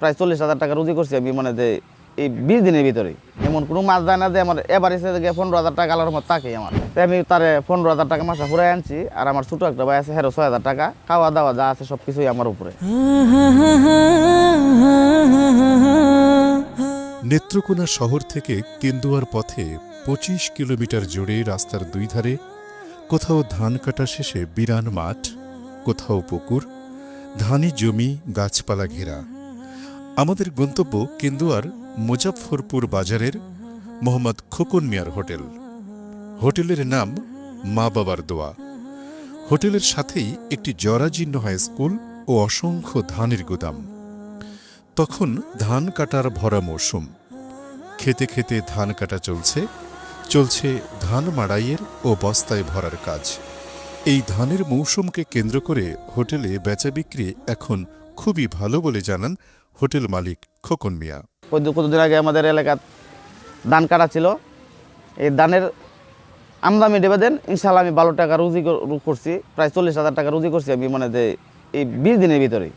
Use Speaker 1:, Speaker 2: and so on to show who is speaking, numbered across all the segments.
Speaker 1: প্রায় 40,000 টাকা রুজি করছি আমি, মানে যে এই 20 দিনের ভিতরে। এমন কোনো মাছ যায় না যে আমার এভারেজে 15,000 টাকা আলার মতো থাকে আমার। তাই আমি তারে 15,000 টাকা মাসে ফুরাই আনছি। আর আমার ছোটো একটা ভাই আছে, 6,000 টাকা, খাওয়া দাওয়া যা আছে সব কিছুই আমার উপরে।
Speaker 2: নেত্রকোনা শহর থেকে কেন্দুয়ার পথে 25 কিলোমিটার জুড়ে রাস্তার দুই ধারে কোথাও ধান কাটা শেষে বিরান মাঠ, কোথাও পুকুর, ধানি জমি, গাছপালা ঘেরা। আমাদের গন্তব্য কেন্দুয়ার মুজাফফরপুর বাজারের মোহাম্মদ খোকন মিয়ার হোটেল। হোটেলের নাম মা বাবার দোয়া। হোটেলের সাথেই একটি জরাজীর্ণ হাই স্কুল ও অসংখ্য ধানের গুদাম। তখন ধান কাটার ভরা মৌসুম। খেতে খেতে ধান কাটা চলছে ধান মাড়াইয়ের ও বস্তায় ভরার কাজ। এই ধানের মৌসুমকে কেন্দ্র করে হোটেলে বেচা বিক্রি এখন খুবই ভালো বলে জানান হোটেল মালিক খোকন মিয়া।
Speaker 1: কতদিন আগে আমাদের এলাকার ধান কাটা ছিল। এই ধানের আমদানি দেবে দেন, ইনশাল্লাহ আমি 12 টাকা রুজি করছি, প্রায় 40,000 টাকা রুজি করছি আমি, মানে যে এই 20 দিনের ভিতরে।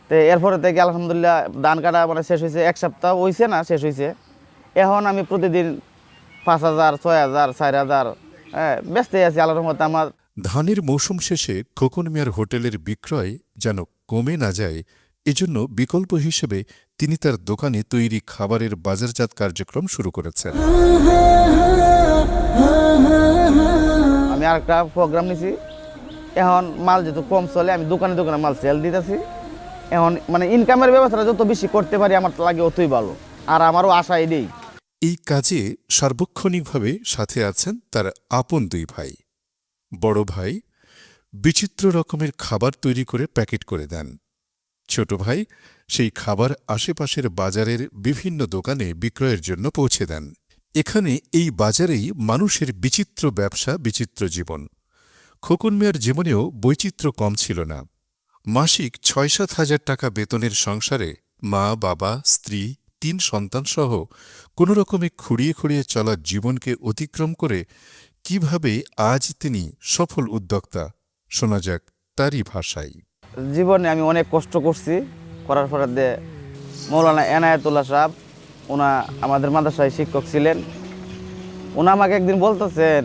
Speaker 1: তো এরপরে থেকে আলহামদুলিল্লাহ ধান কাটা মানে শেষ হয়েছে, 1 সপ্তাহ হয়েছে না, শেষ হয়েছে। এখন আমি প্রতিদিন 5,000, 6,000, 4,000 ব্যস্ত আছি আল্লাহর রহমতে। আমার
Speaker 2: ধানের মৌসুম শেষে খোকন মিয়ার হোটেলের বিক্রয় যেন কমে না যায়, এজন্য বিকল্প হিসেবে তিনি তার দোকানে তৈরি খাবারের বাজারজাত কার্যক্রম শুরু করেছেন।
Speaker 1: আমি আরেকটা প্রোগ্রাম নিছি। এখন মাল যেহেতু কম চলে, আমি দোকানে দোকানে মাল সেল দিতেছি। এখন মানে ইনকামের ব্যবস্থাটা যত বেশি করতে পারি আমার লাগে অতই ভালো। আর আমারও আশা এটাই।
Speaker 2: এই কাজে সার্বক্ষণিকভাবে সাথে আছেন তার আপন দুই ভাই। বড় ভাই বিচিত্র রকমের খাবার তৈরি করে প্যাকেট করে দেন। ছোট ভাই সেই খাবার আশেপাশের বাজারের বিভিন্ন দোকানে বিক্রয়ের জন্য পৌঁছে দেন। এখানে এই বাজারেই মানুষের বিচিত্র ব্যবসা, বিচিত্র জীবন। খোকন মিয়ার জীবনেও বৈচিত্র্য কম ছিল না। মাসিক 6-7 হাজার টাকা বেতনের সংসারে মা, বাবা, স্ত্রী, 3 সন্তানসহ কোনো রকমে খুঁড়িয়ে খুঁড়িয়ে চলা জীবনকে অতিক্রম করে কিভাবে আজ তিনি সফল উদ্যোক্তা, শোনা যাক তারই ভাষায়।
Speaker 1: জীবনে আমি অনেক কষ্ট করছি, করার পরে দিয়ে মৌলানা এনায়েতুল্লাহ সাহেব, ওনা আমাদের মাদ্রাসায় শিক্ষক ছিলেন। ওনা আমাকে একদিন বলতেছেন,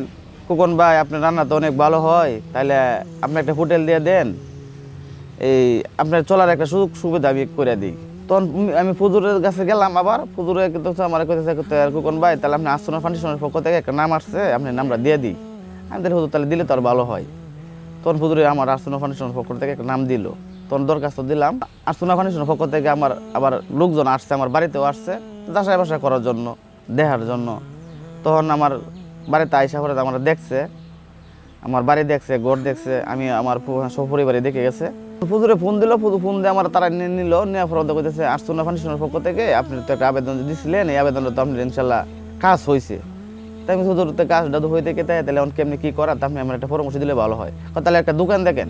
Speaker 1: খোকন ভাই আপনার রান্না তো অনেক ভালো হয়, তাহলে আপনি একটা হোটেল দিয়ে দেন, এই আপনার চলার একটা সুযোগ সুবিধা আমি করে দিই। তখন আমি ফুজুরের কাছে গেলাম, আবার ফুজুরে আমার কইতেছে খোকন ভাই তাহলে আপনি আস্তনা ফাউন্ডেশনের পক্ষ থেকে একটা নাম আসছে, আপনি নামটা দিয়ে দিই। আমি তাহলে হুজুর তাহলে দিলে তো আর ভালো হয়। তখন ফুজুরে আমার আস্তনা ফাউন্ডেশনের পক্ষ থেকে একটা নাম দিল। তখন দরখাস্ত দিলাম। আস্তনা ফাউন্ডেশনের পক্ষ থেকে আমার আবার লোকজন আসছে, আমার বাড়িতেও আসছে যাচাই বাছাই করার জন্য, দেখার জন্য। তখন আমার বাড়িতে আইসা করে আমার দেখছে, আমার বাড়ি দেখছে, ঘর দেখছে, আমি আমার সপরিবারে দেখে গেছে। ফুজুরে ফোন দিল, ফোন দিয়ে আমার তারা নিল, নেওয়ার পর কইতেছে আস্তনা ফাউন্ডেশনের পক্ষ থেকে আপনি তো একটা আবেদন দিয়েছিলেন, এই আবেদনটা তো আপনার ইনশাল্লাহ কাজ হয়েছে। তাই আমি হুজুরতে কাজটা হয়ে থেকে তাহলে এখন কেমনি কী করা, তা আপনি আমার একটা পরামর্শ দিলে ভালো হয়। তাহলে একটা দোকান দেখেন।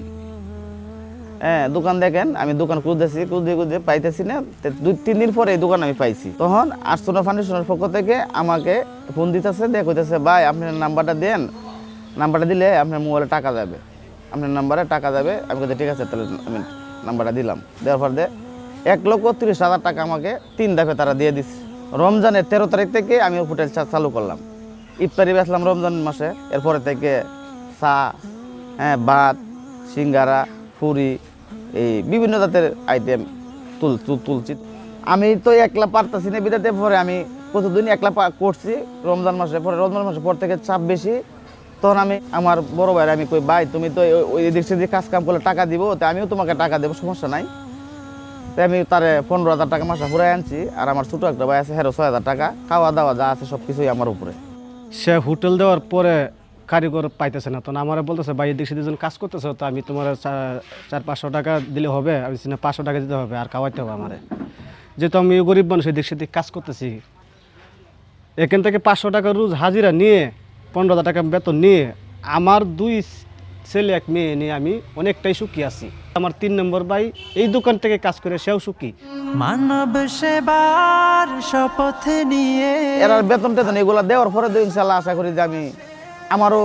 Speaker 1: দোকান দেখেন। আমি দোকান খুঁজতে পাইতেছি না। 2-3 দিন পরে এই দোকান আমি পাইছি। তখন আস্তনা ফাউন্ডেশনের পক্ষ থেকে আমাকে ফোন দিতেছে, কইতেছে ভাই আপনার নাম্বারটা দেন, নাম্বারটা দিলে আপনার মোবাইলে টাকা যাবে, আপনার নাম্বারে টাকা যাবে। আমি বলতে ঠিক আছে, তাহলে আমি নাম্বারটা দিলাম। দেওয়ার পর 1,30,000 টাকা আমাকে 3 ধাপে তারা দিয়ে দিচ্ছে। রমজানের 13 তারিখ থেকে আমি হোটেল চালু করলাম। ইফতারি বেচলাম রমজান মাসে। এরপরে থেকে চা, ভাত, সিঙ্গারা, পুরি, এই বিভিন্ন জাতের আইটেম তুলছি। আমি তো একলা পারতাছি না, বিদাতে পরে আমি কতদিন একলা করছি। রমজান মাসের পর থেকে চাপ বেশি। তখন আমি আমার বড় ভাইয়ের আমি কই, ভাই তুমি তো ওই দিক সেদিক কাজ কাম করলে টাকা দিব, তো আমিও তোমাকে টাকা দেবো, সমস্যা নাই। তাই আমি তারে 15,000 টাকা মাসে ফুরাই আনছি। আর আমার ছোটো একটা ভাই আছে, 6,000 টাকা, খাওয়া দাওয়া যা আছে সব কিছুই আমার উপরে।
Speaker 3: সে হোটেল দেওয়ার পরে কারিগর পাইতেছে না, তখন আমার বলতেছে ভাই এদিক সেদিক কাজ করতেছে, তো আমি তোমার 400-500 টাকা দিলে হবে। আমি 500 টাকা দিতে হবে আর খাওয়াইতে হবে আমারে, যেহেতু আমি গরিব মানুষ এদিক সেদিক কাজ করতেছি। এখান থেকে 500 টাকা রোজ হাজিরা নিয়ে 15,000 টাকা বেতন নিয়ে আমার 2 ছেলে 1 মেয়ে নিয়ে আমি অনেকটাই সুখী আছি। আমার 3 নম্বর ভাই এই দোকান থেকে কাজ করে, সেও সুখী।
Speaker 4: মানব সেবার শপথ নিয়ে
Speaker 1: এর বেতন টেতন এগুলো দেওয়ার পরে ইনশাল্লাহ আশা করি যে আমি আমারও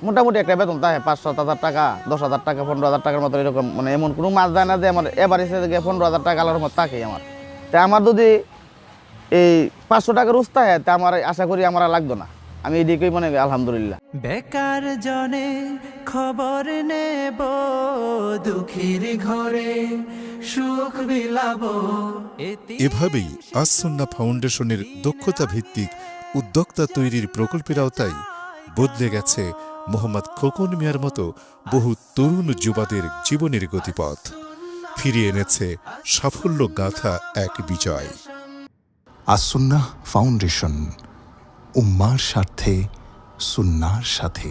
Speaker 1: মোটামুটি একটা বেতন থাকে 5-7 হাজার টাকা, 10,000 টাকা, 15,000 টাকার মতো এরকম। মানে এমন কোনো মাছ যায় না যে আমার এভারেজে 15,000 টাকা আলার মতো থাকে আমার। তাই আমার যদি এই 500 টাকার উস্তা হয় তা আমার আশা করি আমার আর লাগতো না। আমি এদিকেই মনে করি আলহামদুলিল্লাহ।
Speaker 4: বেকার জনে খবর নেব, দুঃখীর ঘরে সুখ বিলাবো।
Speaker 2: এভাবেই আসসুন্নাহ ফাউন্ডেশনের দক্ষতা ভিত্তিক উদ্যোক্তা তৈরির প্রকল্পের আওতায় বদলে গেছে মোহাম্মদ খোকন মিয়ার মতো বহু তরুণ যুবাদের জীবনের গতিপথ, ফিরিয়ে এনেছে সাফল্য গাথা এক বিজয়।
Speaker 5: আসসুন্নাহ ফাউন্ডেশন, উম্মার স্বার্থে সুন্নাহর সাথে।